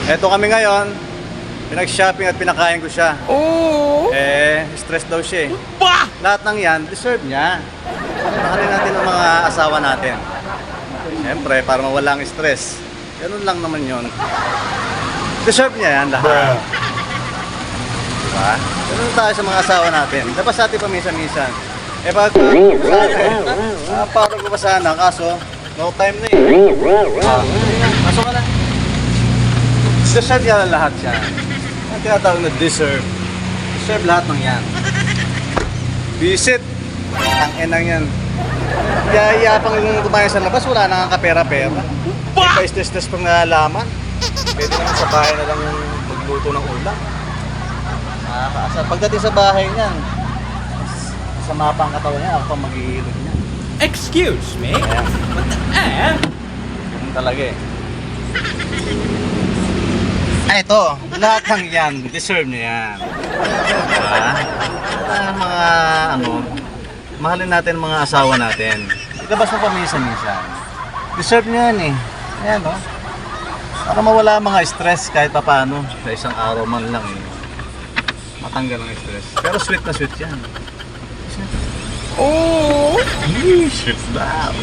Eto kami ngayon, pinag-shopping at pinakain ko siya. Oh! Stress daw siya eh. Bah! Lahat ng yan, deserve niya. Mahalin natin ang mga asawa natin. Siyempre, para mawala ang stress. Ganun lang naman yun. Deserve niya yan lahat. Diba? Ganun tayo sa mga asawa natin. Dapat sa atin paminsan-minsan. Pag sa atin, parang ko pa sana, kaso, no time na eh. Kaso ka na. Deserve yan lahat yan. Ang tinatawag na deserve. Deserve lahat ng yan. Visit. Ang enang yan. Yayapang yung kumain sa labas, wala na nga kapera-pera. Pa-stress pang nalaman. Pwede naman sa bahay na lang yung magluto ng ulam. Nakakaasar. Pagdating sa bahay niyan, sama pa ang katawan niya, ako pa maghihilog niya. Excuse me? Ayan. What the F? Ganun talaga eh. Ito, lahat ng yan, deserve niya yan. Diba? Mga mahalin natin ang mga asawa natin. Ilabas mo paminsan-minsan. Deserve niya yan eh. Ayan o. Para mawala ang mga stress kahit pa paano. Sa isang araw man lang eh. Matanggal ang stress. Pero sweet na sweet yan. Oh! Sweet daw.